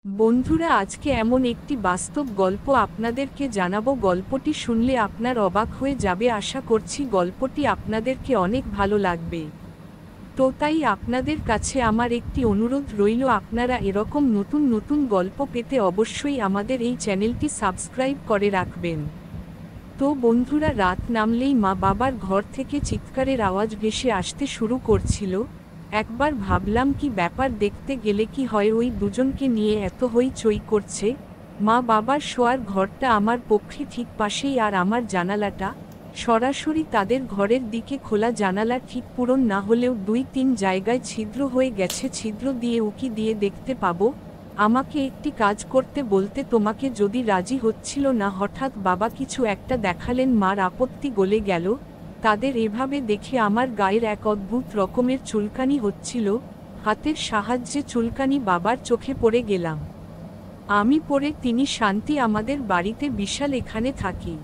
বন্ধুরা, আজকে এমন একটি বাস্তব গল্প আপনাদেরকে জানাবো। গল্পটি শুনলে আপনার অবাক হয়ে যাবে। আশা করছি গল্পটি আপনাদেরকে অনেক ভালো লাগবে। তো তাই আপনাদের কাছে আমার একটি অনুরোধ রইল, আপনারা এরকম নতুন নতুন গল্প পেতে অবশ্যই আমাদের এই চ্যানেলটি সাবস্ক্রাইব করে রাখবেন। তো বন্ধুরা, রাত নামলেই মা বাবার ঘর থেকে চিৎকারের আওয়াজ ভেসে আসতে শুরু করছিল। একবার ভাবলাম, কি ব্যাপার, দেখতে গেলে কি হয়, ওই দুজনকে নিয়ে এত হইচই করছে। মা বাবার শোয়ার ঘরটা আমার পক্ষে ঠিক পাশেই, আর আমার জানালাটা সরাসরি তাদের ঘরের দিকে খোলা। জানালা ঠিক পূরণ না হলেও 2-3 জায়গায় ছিদ্র হয়ে গেছে। ছিদ্র দিয়ে উকি দিয়ে দেখতে পাবো। আমাকে একটি কাজ করতে বলতে তোমাকে যদি রাজি হচ্ছিল না। হঠাৎ বাবা কিছু একটা দেখালেন। মার আপত্তি গলে গেল। তাদের এভাবে দেখে আমার গায়ের এক অদ্ভুত রকমের চুলকানি হচ্ছিল। হাতের সাহায্যে চুলকানি বাবার চোখে পড়ে গেলাম আমি। পড়ে তিনি শান্তি, আমাদের বাড়িতে বিশাল, এখানে থাকি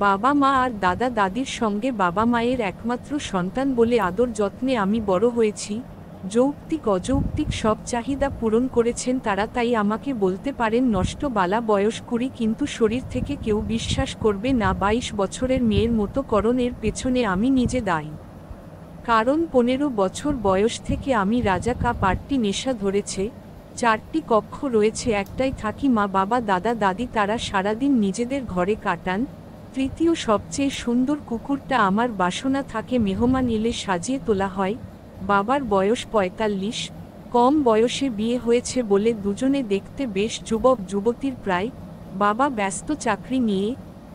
বাবা মা আর দাদা দাদির সঙ্গে। বাবা মায়ের একমাত্র সন্তান বলে আদর যত্নে আমি বড় হয়েছি। যৌক্তিক অযৌক্তিক সব চাহিদা পূরণ করেছেন তারা। তাই আমাকে বলতে পারেন নষ্ট বালা। বয়স 20, কিন্তু শরীর থেকে কেউ বিশ্বাস করবে না 22 বছরের মেয়ের মতো করণ। এর পেছনে আমি নিজে দায়ী। কারণ 15 বছর বয়স থেকে আমি রাজা কাপ 8টি নেশা ধরেছে। 4টি কক্ষ রয়েছে, একটাই থাকি। মা বাবা দাদা দাদি তারা সারাদিন নিজেদের ঘরে কাটান। তৃতীয় সবচেয়ে সুন্দর কুকুরটা আমার বাসনা থাকে। মেহমান এলে সাজিয়ে তোলা হয়। বাবার বয়স 45, কম বয়সে বিয়ে হয়েছে বলে দুজনে দেখতে বেশ যুবক যুবতীর প্রায়। বাবা ব্যস্ত চাকরি নিয়ে,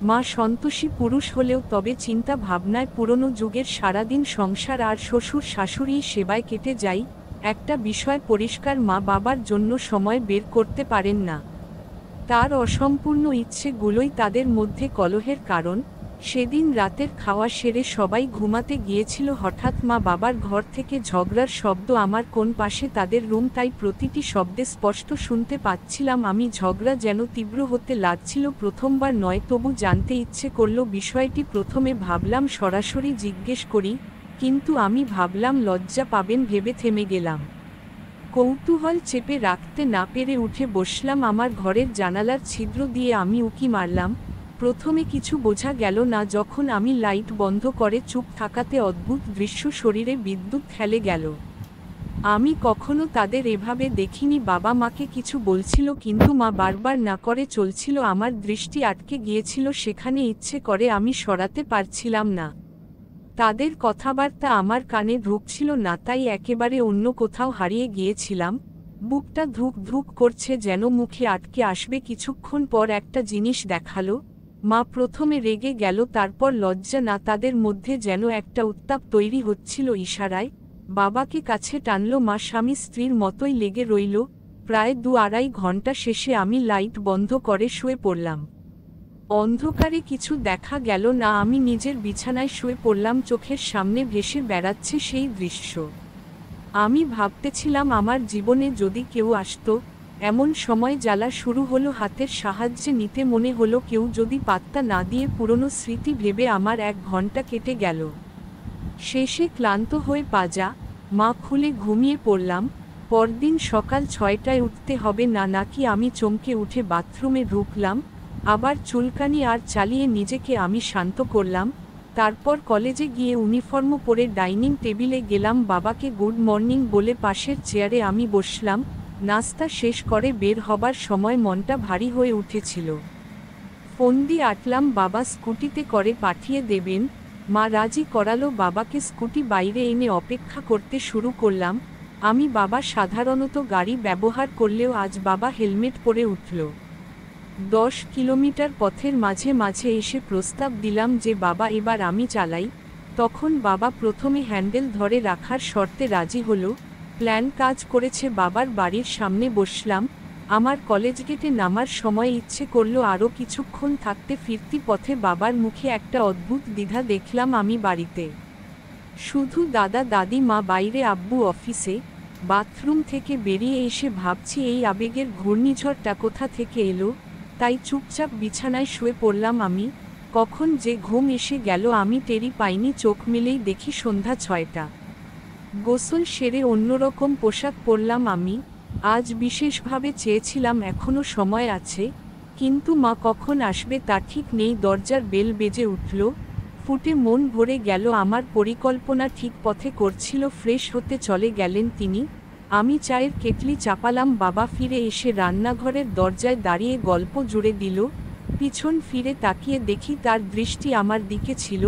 মা সন্তোষী পুরুষ হলেও তবে চিন্তা ভাবনায় পুরনো যুগের। সারাদিন সংসার আর শ্বশুর শাশুড়ির সেবায় কেটে যায়। একটা বিষয় পরিষ্কার, মা বাবার জন্য সময় বের করতে পারেন না। তার অসম্পূর্ণ ইচ্ছেগুলোই তাদের মধ্যে কলহের কারণ। সেদিন রাতের খাওয়া সেরে সবাই ঘুমাতে গিয়েছিল। হঠাৎ মা বাবার ঘর থেকে ঝগড়ার শব্দ। আমার কোন পাশে তাদের রুম, তাই প্রতিটি শব্দে স্পষ্ট শুনতে পাচ্ছিলাম আমি। ঝগড়া যেন তীব্র হতে লাগছিল। প্রথমবার নয়, তবু জানতে ইচ্ছে করল বিষয়টি। প্রথমে ভাবলাম সরাসরি জিজ্ঞেস করি, কিন্তু আমি ভাবলাম লজ্জা পাবেন ভেবে থেমে গেলাম। কৌতূহল চেপে রাখতে না পেরে উঠে বসলাম। আমার ঘরের জানালার ছিদ্র দিয়ে আমি উকি মারলাম। প্রথমে কিছু বোঝা গেল না। যখন আমি লাইট বন্ধ করে চুপ থাকাতে অদ্ভুত দৃশ্য, শরীরে বিদ্যুৎ খেলে গেল। আমি কখনো তাদের এভাবে দেখিনি। বাবা মাকে কিছু বলছিল, কিন্তু মা বারবার না করে চলছিল। আমার দৃষ্টি আটকে গিয়েছিল সেখানে। ইচ্ছে করে আমি সরাতে পারছিলাম না। তাদের কথাবার্তা আমার কানে ঢুকছিল না, তাই একেবারে অন্য কোথাও হারিয়ে গিয়েছিলাম। বুকটা ধুক ধুক করছে, যেন মুখে আটকে আসবে। কিছুক্ষণ পর একটা জিনিস দেখালো। মা প্রথমে রেগে গেল, তারপর লজ্জা। না, তাদের মধ্যে যেন একটা উত্তাপ তৈরি হচ্ছিল ইশারায়। বাবাকে কাছে টানল। মা স্বামী স্ত্রীর মতোই লেগে রইল। প্রায় 2-2.5 ঘন্টা শেষে আমি লাইট বন্ধ করে শুয়ে পড়লাম। অন্ধকারে কিছু দেখা গেল না। আমি নিজের বিছানায় শুয়ে পড়লাম। চোখের সামনে ভেসে বেড়াচ্ছে সেই দৃশ্য। আমি ভাবতেছিলাম আমার জীবনে যদি কেউ আসতো। এমন সময় জ্বালা শুরু হলো। হাতের সাহায্যে নিতে মনে হলো, কেউ যদি পাত্তা না দিয়ে। পুরনো স্মৃতি ভেবে আমার 1 ঘন্টা কেটে গেল। শেষে ক্লান্ত হয়ে পাজা মা খুলে ঘুমিয়ে পড়লাম। পরদিন সকাল 6টায় উঠতে হবে না নাকি? আমি চমকে উঠে বাথরুমে ঢুকলাম। আবার চুলকানি আর চালিয়ে নিজেকে আমি শান্ত করলাম। তারপর কলেজে গিয়ে ইউনিফর্ম পরে ডাইনিং টেবিলে গেলাম। বাবাকে গুড মর্নিং বলে পাশের চেয়ারে আমি বসলাম। নাস্তা শেষ করে বের হবার সময় মনটা ভারী হয়ে উঠেছিল। ফোন দিয়ে আটলাম, বাবা স্কুটিতে করে পাঠিয়ে দেবেন। মা রাজি করালো। বাবাকে স্কুটি বাইরে এনে অপেক্ষা করতে শুরু করলাম। আমি বাবা সাধারণত গাড়ি ব্যবহার করলেও আজ বাবা হেলমেট পরে উঠল। 10 কিলোমিটার পথের মাঝে মাঝে এসে প্রস্তাব দিলাম যে বাবা এবার আমি চালাই। তখন বাবা প্রথমে হ্যান্ডেল ধরে রাখার শর্তে রাজি হলো। প্ল্যান কাজ করেছে। বাবার বাড়ির সামনে বসলাম। আমার কলেজ গেটে নামার সময় ইচ্ছে করলো আরও কিছুক্ষণ থাকতে। ফিরতি পথে বাবার মুখে একটা অদ্ভুত দ্বিধা দেখলাম। আমি বাড়িতে শুধু দাদা দাদি, মা বাইরে, আব্বু অফিসে। বাথরুম থেকে বেরিয়ে এসে ভাবছি, এই আবেগের ঘূর্ণিঝড়টা কোথা থেকে এলো। তাই চুপচাপ বিছানায় শুয়ে পড়লাম আমি। কখন যে ঘুম এসে গেল আমি টেরই পাইনি। চোখ মেলেই দেখি সন্ধ্যা 6টা। গোসল সেরে অন্যরকম পোশাক পরলাম আমি। আজ বিশেষভাবে চেয়েছিলাম এখনো সময় আছে, কিন্তু মা কখন আসবে তা ঠিক নেই। দরজার বেল বেজে উঠল, ফুটে মন ভরে গেল। আমার পরিকল্পনা ঠিক পথে করছিল। ফ্রেশ হতে চলে গেলেন তিনি। আমি চায়ের কেটলি চাপালাম। বাবা ফিরে এসে রান্নাঘরের দরজায় দাঁড়িয়ে গল্প জুড়ে দিল। পিছন ফিরে তাকিয়ে দেখি তার দৃষ্টি আমার দিকে ছিল।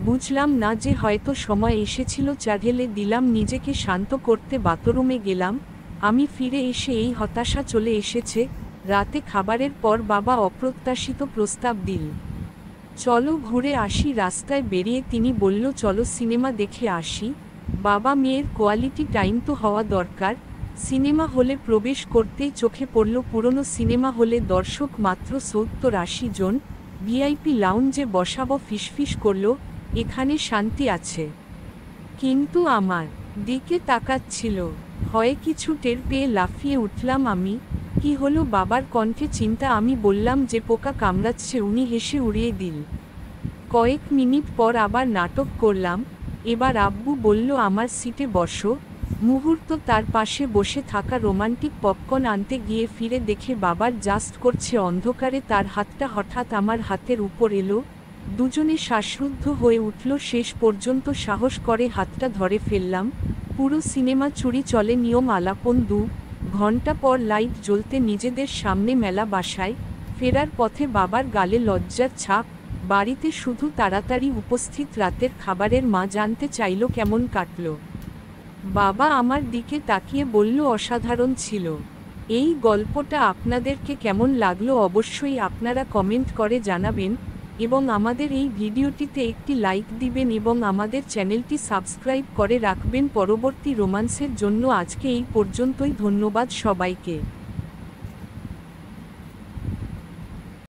বুঝলাম না যে হয়তো সময় এসেছিল। চা ঢেলে দিলাম, নিজেকে শান্ত করতে বাথরুমে গেলাম। আমি ফিরে এসে এই হতাশা চলে এসেছে। রাতে খাবারের পর বাবা অপ্রত্যাশিত প্রস্তাব দিল, চলো ঘুরে আসি। রাস্তায় বেরিয়ে তিনি বলল, চলো সিনেমা দেখে আসি। বাবা মেয়ের কোয়ালিটি টাইম তো হওয়া দরকার। সিনেমা হলে প্রবেশ করতেই চোখে পড়ল পুরনো সিনেমা হলে দর্শক মাত্র 70-80 জন। ভিআইপি লাউঞ্জে বসাবো। ফিসফিস করল, এখানে শান্তি আছে। কিন্তু আমার দিকে তাকাচ্ছিল। ভয়ে কিছু টের পেয়ে লাফিয়ে উঠলাম আমি। কি হলো? বাবার কণ্ঠে চিন্তা। আমি বললাম যে পোকা কামড়াচ্ছে। উনি হেসে উড়িয়ে দিল। কয়েক মিনিট পর আবার নাটক করলাম। এবার আব্বু বলল, আমার সিটে বসো। মুহূর্ত তার পাশে বসে থাকা রোমান্টিক পপকর্ন আনতে গিয়ে ফিরে দেখে বাবার জাস্ট করছে। অন্ধকারে তার হাতটা হঠাৎ আমার হাতের উপর এলো। দুজনে শ্বাসরুদ্ধ হয়ে উঠল। শেষ পর্যন্ত সাহস করে হাতটা ধরে ফেললাম। পুরো সিনেমা চুরি চলে নিয়ম আলাপন। 2 ঘন্টা পর লাইট জ্বলতে নিজেদের সামনে মেলা। বাসায় ফেরার পথে বাবার গালে লজ্জার ছাপ। বাড়িতে শুধু তাড়াতাড়ি উপস্থিত। রাতের খাবারের মা জানতে চাইল কেমন কাটল। বাবা আমার দিকে তাকিয়ে বলল, অসাধারণ ছিল। এই গল্পটা আপনাদেরকে কেমন লাগলো অবশ্যই আপনারা কমেন্ট করে জানাবেন, এবং আমাদের এই ভিডিওটিতে একটি লাইক দিবেন এবং আমাদের চ্যানেলটি সাবস্ক্রাইব করে রাখবেন পরবর্তী রোমান্সের জন্য। আজকে এই পর্যন্তই। ধন্যবাদ সবাইকে।